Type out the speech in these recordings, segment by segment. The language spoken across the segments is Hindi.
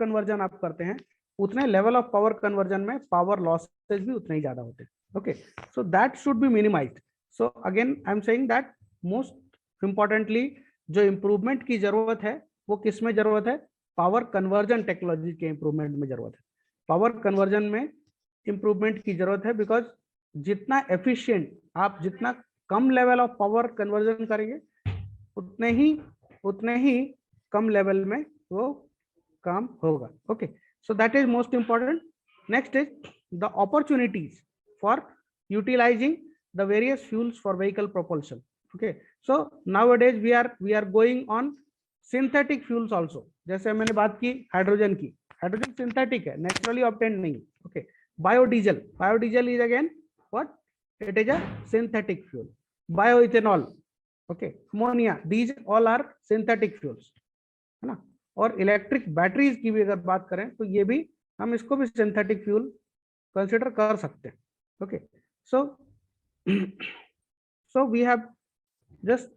कन्वर्जन आप करते हैं उतने लेवल ऑफ पावर कन्वर्जन में पावर लॉसेज भी उतने ही ज्यादा होते हैं। Okay, so that should be minimised. So again I am saying that most importantly जो इंप्रूवमेंट की जरूरत है वो किस में जरूरत है? पावर कन्वर्जन टेक्नोलॉजी के इंप्रूवमेंट में जरूरत है। पावर कन्वर्जन में इंप्रूवमेंट की जरूरत है, बिकॉज जितना एफिशिएंट आप जितना कम लेवल ऑफ पावर कन्वर्जन करेंगे उतने ही कम लेवल में वो काम होगा। Okay, so that is most important. Next is the opportunities for utilising the various fuels for vehicle propulsion. Okay, so nowadays we are going on synthetic fuels also. जैसे मैंने बात की हाइड्रोजन की, हाइड्रोजन सिंथेटिक है, नेचुरली ऑब्टेन्ड नहीं। Okay, biodiesel is again what? It is a synthetic fuel. Bioethanol, okay, ammonia, these all are synthetic fuels, है ना। और इलेक्ट्रिक बैटरीज की भी अगर बात करें तो ये भी हम इसको भी सिंथेटिक फ्यूल कंसिडर कर सकते हैं। Okay, so so we have just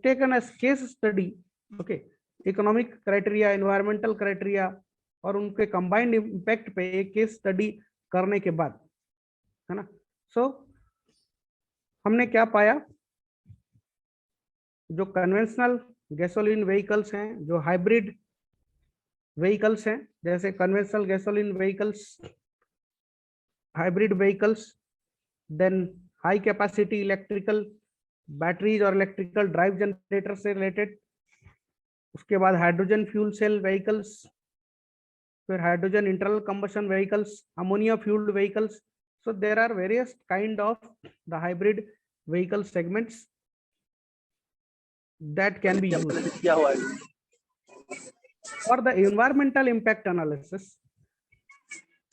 taken a case study, okay, economic criteria, environmental criteria और उनके कंबाइंड इम्पैक्ट पे एक केस स्टडी करने के बाद, है ना। सो हमने क्या पाया? जो कन्वेंशनल गैसोलीन व्हीकल्स हैं, जो हाइब्रिड व्हीकल्स हैं, जैसे conventional gasoline vehicles, hybrid vehicles, then high capacity electrical batteries और इलेक्ट्रिकल ड्राइव जनरेटर से रिलेटेड, उसके बाद हाइड्रोजन फ्यूल सेल व्हीकल्स, फिर hydrogen internal combustion vehicles, ammonia fuelled vehicles. So there are various kind of the hybrid vehicle segments that can be used. For the environmental impact analysis,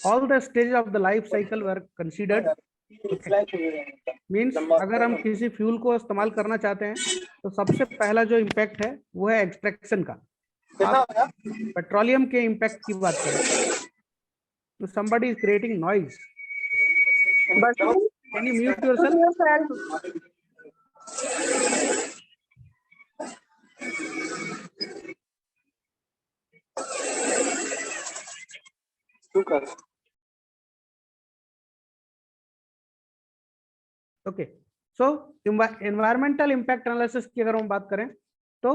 all the stages of the life cycle were considered. Means अगर हम किसी फ्यूल को इस्तेमाल करना चाहते हैं तो सबसे पहला जो इम्पैक्ट है वो है एक्सट्रैक्शन का। पेट्रोलियम के इम्पैक्ट की बात करें तो somebody is creating noise. Can you mute yourself? Okay, so environmental impact analysis की अगर हम बात करें तो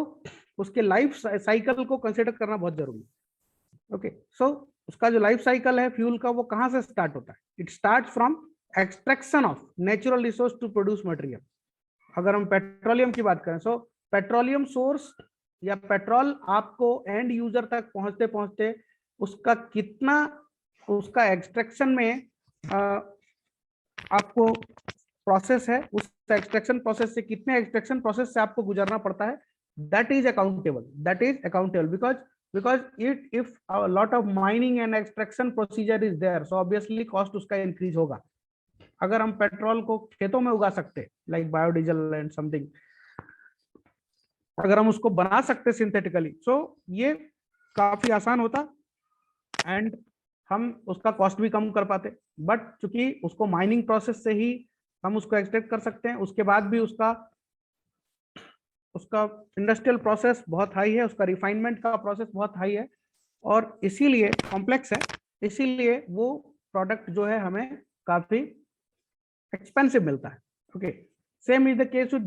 उसके लाइफ साइकिल को कंसिडर करना बहुत जरूरी है। ओके, सो उसका जो लाइफ साइकिल है फ्यूल का वो कहां से स्टार्ट होता है? It start from extraction of natural resource to produce material. अगर हम पेट्रोलियम की बात करें, सो पेट्रोलियम सोर्स या पेट्रोल आपको एंड यूजर तक पहुंचते पहुंचते उसका कितना, उसका एक्सट्रैक्शन में आपको प्रोसेस है, उस एक्सट्रैक्शन प्रोसेस से कितने एक्सट्रैक्शन प्रोसेस से आपको गुजरना पड़ता है, that is accountable because if a lot of mining and extraction procedure is there, so obviously cost उसका increase होगा। अगर हम पेट्रोल को खेतों में उगा सकते लाइक बायोडीजल एंड समथिंग, अगर हम उसको बना सकते सिंथेटिकली, सो ये काफी आसान होता एंड हम उसका कॉस्ट भी कम कर पाते। बट चूंकि उसको माइनिंग प्रोसेस से ही हम उसको एक्सट्रैक्ट कर सकते हैं, उसके बाद भी उसका इंडस्ट्रियल प्रोसेस बहुत हाई है, उसका रिफाइनमेंट का प्रोसेस बहुत हाई है और इसीलिए कॉम्प्लेक्स है, इसीलिए वो प्रोडक्ट जो है हमें काफी एक्सपेंसिव मिलता है। Okay, same is the case with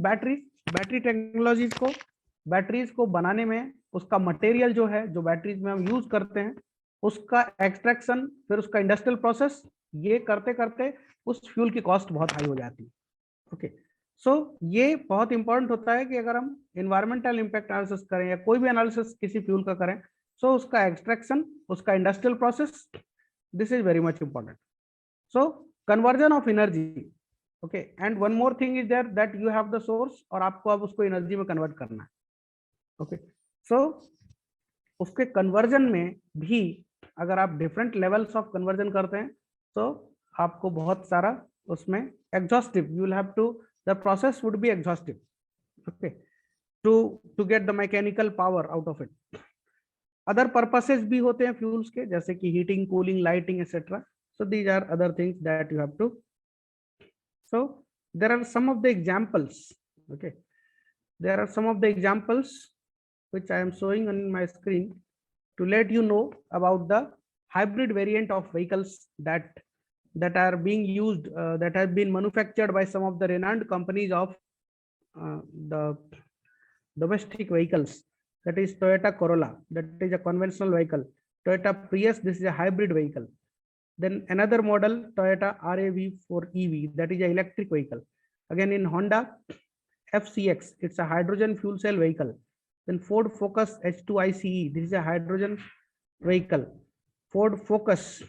batteries को बनाने में उसका मटेरियल जो है, जो बैटरीज में हम यूज करते हैं, उसका एक्सट्रैक्शन, फिर उसका इंडस्ट्रियल प्रोसेस, ये करते करते उस फ्यूल की कॉस्ट बहुत हाई हो जाती है। ओके, सो ये बहुत इंपॉर्टेंट होता है कि अगर हम एनवायरमेंटल इम्पैक्ट एनालिसिस करें या कोई भी एनालिसिस किसी फ्यूल का करें, सो उसका एक्सट्रैक्शन, उसका industrial process, this is very much important. So conversion of energy, okay, and one more thing is there that you have the source और आपको अब उसको एनर्जी में कन्वर्ट करना है। ओके, सो उसके कन्वर्जन में भी अगर आप डिफरेंट लेवल्स ऑफ कन्वर्जन करते हैं तो आपको बहुत सारा उसमें exhaustive, you will have to, the process would be exhaustive, okay, to get the mechanical power out of it. Other purposes भी होते हैं फ्यूल्स के, जैसे कि heating, cooling, lighting etcetera, so these are other things that you have to, so there are some of the examples, okay, there are some of the examples which I am showing on my screen, to let you know about the hybrid variant of vehicles that are being used, that have been manufactured by some of the renowned companies of the domestic vehicles. That is Toyota Corolla, that is a conventional vehicle. Toyota Prius, this is a hybrid vehicle. Then another model, Toyota RAV4 EV, that is an electric vehicle. Again in Honda, FCX, it's a hydrogen fuel cell vehicle. Then Ford Focus H2 ICE, this is a hydrogen vehicle. Ford Focus,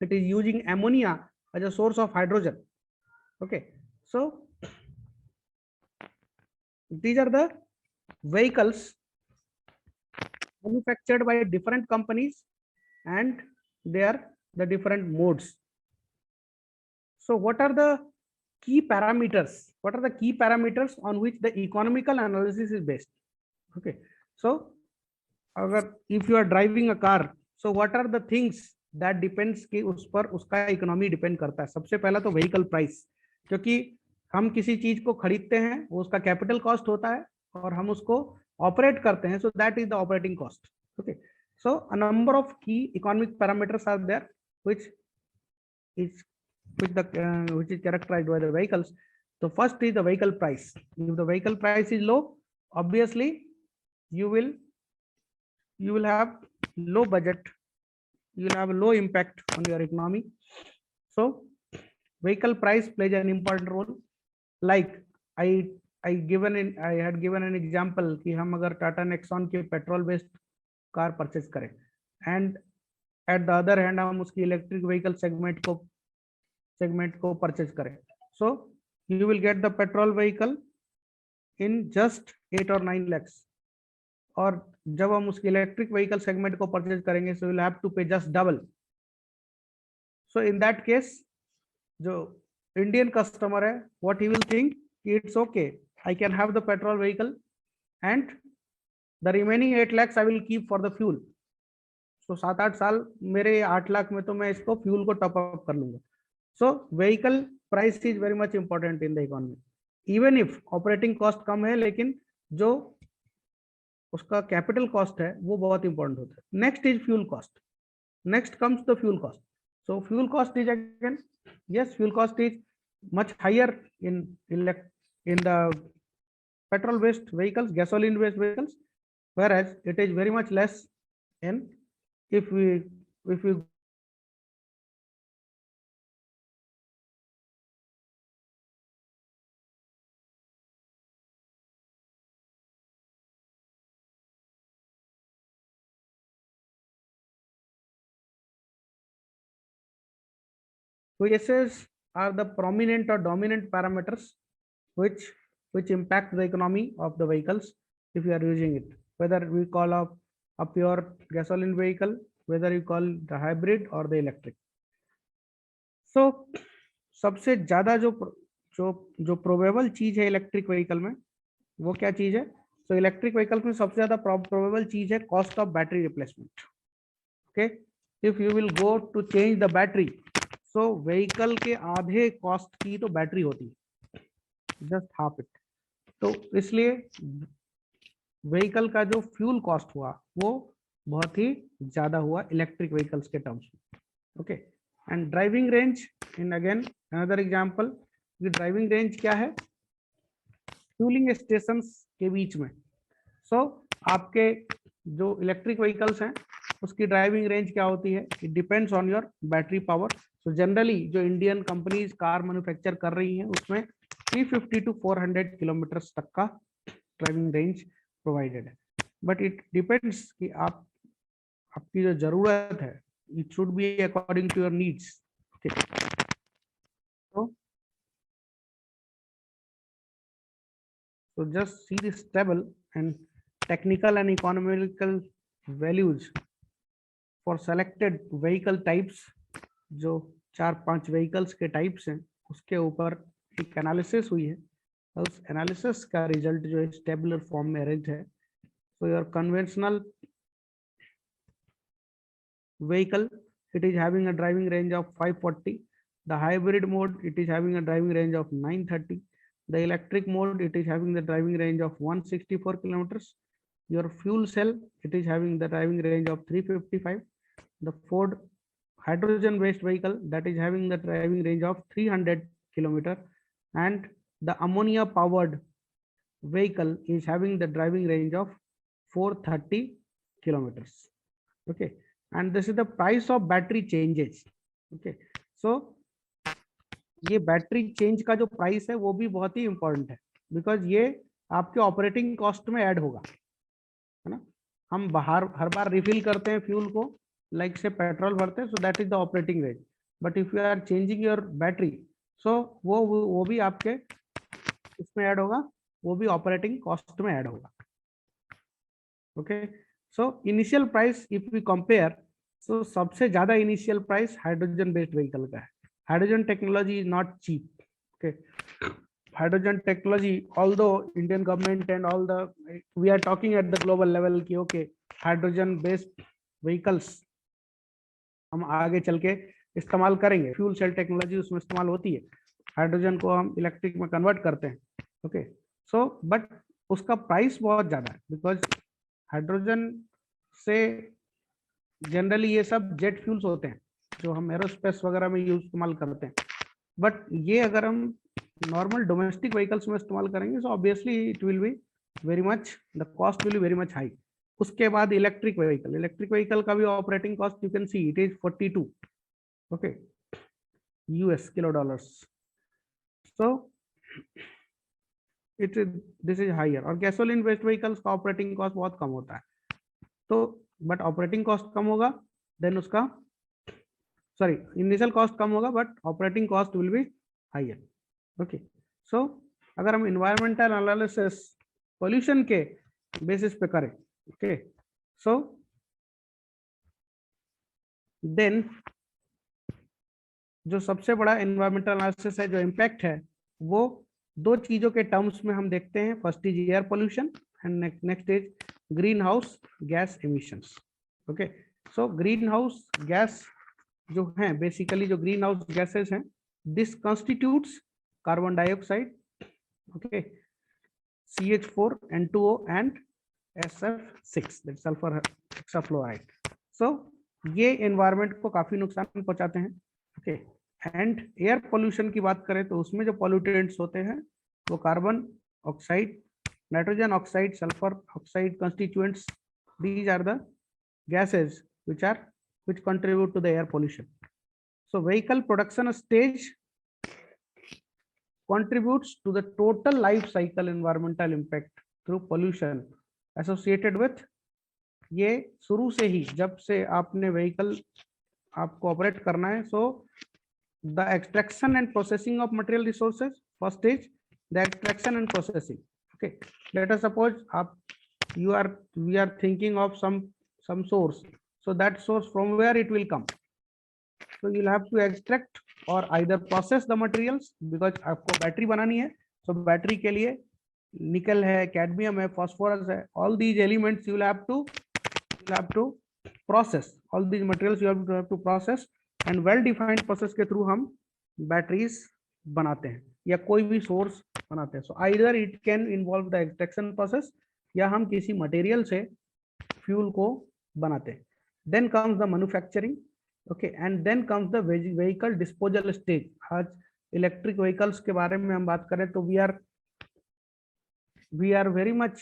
it is using ammonia as a source of hydrogen. Okay, so these are the vehicles manufactured by different companies, and they are the different modes. So what are the key parameters? What are the key parameters on which the economical analysis is based? Okay, so if you are driving a car, so what are the things that depends कि उस पर उसका इकोनॉमी डिपेंड करता है. सबसे पहला तो व्हीकल प्राइस, क्योंकि हम किसी चीज को खरीदते हैं वो उसका कैपिटल कॉस्ट होता है और हम उसको ऑपरेट करते हैं, so that is the operating cost. Okay, so a number of key economic parameters are there which is characterized by the vehicles. So first is the vehicle price. If the vehicle price is low, obviously you will have low budget, you will have a low impact on your economy. So vehicle price plays an important role. Like I had given an example कि हम अगर टाटा नेक्सॉन के पेट्रोल बेस्ड कार परचेज करें and at the other hand हम उसकी इलेक्ट्रिक व्हीकल सेगमेंट को परचेज करें, so you will get the petrol vehicle in just 8 or 9 lakhs. और जब हम उसकी इलेक्ट्रिक व्हीकल सेगमेंट को परचेज करेंगे सो विल हैव टू पे just double. So in that case जो इंडियन कस्टमर है, what he will think, it's okay, I can have the petrol vehicle and the remaining 8 lakhs I will keep for the fuel. So 7-8 साल मेरे 8 लाख में तो मैं इसको फ्यूल को टॉप अप कर लूंगा. So vehicle price is very much important in the economy. Even if operating cost कम है, लेकिन जो उसका कैपिटल कॉस्ट है वो बहुत इंपॉर्टेंट होता है. Next is fuel cost. Next comes the fuel cost. So fuel cost is again, yes, fuel cost is much higher in the petrol based vehicles, gasoline based vehicles, whereas it is very much less in if we VSs are the prominent or dominant parameters which impact the economy of the vehicles if you are using it, whether we call a pure gasoline vehicle, whether you call the hybrid or the electric. So सबसे ज्यादा जो प्रोबेबल चीज है इलेक्ट्रिक व्हीकल में, वो क्या चीज है? तो इलेक्ट्रिक व्हीकल में सबसे ज्यादा प्रोबेबल चीज है cost of battery replacement. Okay, if you will go to change the battery, so vehicle के आधे कॉस्ट की तो बैटरी होती है, जस्ट हाफ इट. तो इसलिए व्हीकल का जो फ्यूल कॉस्ट हुआ वो बहुत ही ज्यादा हुआ इलेक्ट्रिक व्हीकल्स के टर्म्स में. Okay, and driving range in again another example. Driving range क्या है? फ्यूलिंग स्टेशंस के बीच में. सो आपके जो इलेक्ट्रिक व्हीकल्स हैं उसकी ड्राइविंग रेंज क्या होती है? It depends on your battery power. So generally जो इंडियन कंपनीज कार मैन्युफैक्चर कर रही हैं उसमें 350 to 400 किलोमीटर्स तक का ड्राइविंग रेंज प्रोवाइडेड है. बट इट डिपेंड्स कि आपकी जो जरूरत है, it should be according to your needs. So just see this table and technical and economical values for selected vehicle types. जो 4-5 vehicles के types हैं उसके ऊपर एक एनालिसिस हुई है. उस एनालिसिस का रिजल्ट जो है टेबुलर फॉर्म में अरेंज है. So your conventional vehicle, it is having a driving range of 540. The hybrid mode, it is having a driving range of 930. The electric mode, it is having the driving range of 164 kilometers. your fuel cell, it is having the driving range of 355. The Ford hydrogen based vehicle, that is having the driving range of 300 kilometer, and the ammonia powered vehicle is having the driving range of 430 kilometers. Okay, and this is the price of battery changes. Okay, so ये बैटरी चेंज का जो प्राइस है वो भी बहुत ही इंपॉर्टेंट है, बिकॉज ये आपके ऑपरेटिंग कॉस्ट में ऐड होगा, है ना। हम बाहर हर बार रिफिल करते हैं फ्यूल को, लाइक से पेट्रोल भरते हैं, so that is the operating rate, but if you are changing your battery, so वो भी आपके इसमें ऐड होगा, वो भी ऑपरेटिंग कॉस्ट में ऐड होगा। Okay, so initial price if we compare, so सबसे ज्यादा initial price hydrogen based vehicle का है। Hydrogen technology is not cheap. Okay, hydrogen technology, although Indian government and all the, we are talking at the global level कि okay hydrogen based vehicles हम आगे चल के इस्तेमाल करेंगे, फ्यूल सेल टेक्नोलॉजी उसमें इस्तेमाल होती है, हाइड्रोजन को हम इलेक्ट्रिक में कन्वर्ट करते हैं। ओके, सो बट उसका प्राइस बहुत ज्यादा है, बिकॉज हाइड्रोजन से जनरली ये सब जेट फ्यूल्स होते हैं जो हम एरोस्पेस वगैरह में यूज इस्तेमाल करते हैं, बट ये अगर हम नॉर्मल डोमेस्टिक व्हीकल्स में इस्तेमाल करेंगे, so obviously it will be very much, the cost will be very much high. उसके बाद इलेक्ट्रिक व्हीकल का भी operating cost you can see it is 42 okay US kilo dollars, so it this is higher. और गैसोलीन बेस्ड व्हीकल्स का ऑपरेटिंग कॉस्ट बहुत कम होता है, तो बट ऑपरेटिंग कॉस्ट कम होगा, देन उसका सॉरी इनिशियल कॉस्ट कम होगा but operating cost will be higher. Okay, so अगर हम इन्वायरमेंटल एनालिसिस पोल्यूशन के बेसिस पे करें, ओके, सो देन जो सबसे बड़ा इन्वायरमेंटल एनालिसिस है, जो इम्पैक्ट है, वो दो चीजों के टर्म्स में हम देखते हैं। First is air pollution and next is green house gas emissions. Okay, so green house gas जो है, बेसिकली जो ग्रीन हाउस गैसेस हैं, this constitutes carbon dioxide, okay, CH4, N2O and SF6, that sulphur hexafluoride. So ये एनवायरनमेंट को काफी नुकसान पहुंचाते हैं। ओके, एंड एयर पोल्यूशन की बात करें तो उसमें जो पॉल्यूटेंट्स होते हैं वो carbon oxide, nitrogen oxide, sulphur oxide constituents, these are the gases which contribute to the air pollution. So vehicle production stage contributes to the total life cycle environmental impact through pollution associated with, ये शुरू से ही जब से आपने व्हीकल आपको ऑपरेट करना है, so the extraction and processing of material resources, first is the extraction and processing. Okay, let us suppose आप we are thinking of some source, so that source from where it will come, so you'll have to extract or either process the materials, because आपको बैटरी बनानी है, so बैटरी के लिए निकल है, कैडमियम है, फास्फोरस है, all these elements you will have to process, all these materials you have to process, and well defined process के थ्रू हम बैटरीज बनाते हैं या कोई भी सोर्स बनाते हैं। so either it can involve the extraction process या हम किसी मटेरियल से फ्यूल को बनाते हैं। then comes the manufacturing, okay, and then comes the vehicle disposal stage। आज इलेक्ट्रिक व्हीकल्स के बारे में हम बात करें तो we are very much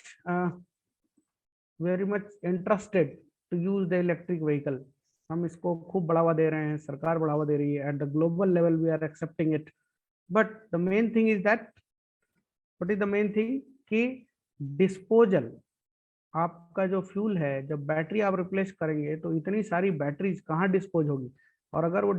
interested to use the electric vehicle। हम इसको खूब बढ़ावा दे रहे हैं, सरकार बढ़ावा दे रही है, at the global level we are accepting it, but the main thing is that, what is the main thing कि डिस्पोजल, आपका जो फ्यूल है, जब बैटरी आप रिप्लेस करेंगे तो इतनी सारी बैटरीज कहाँ डिस्पोज होगी, और अगर वो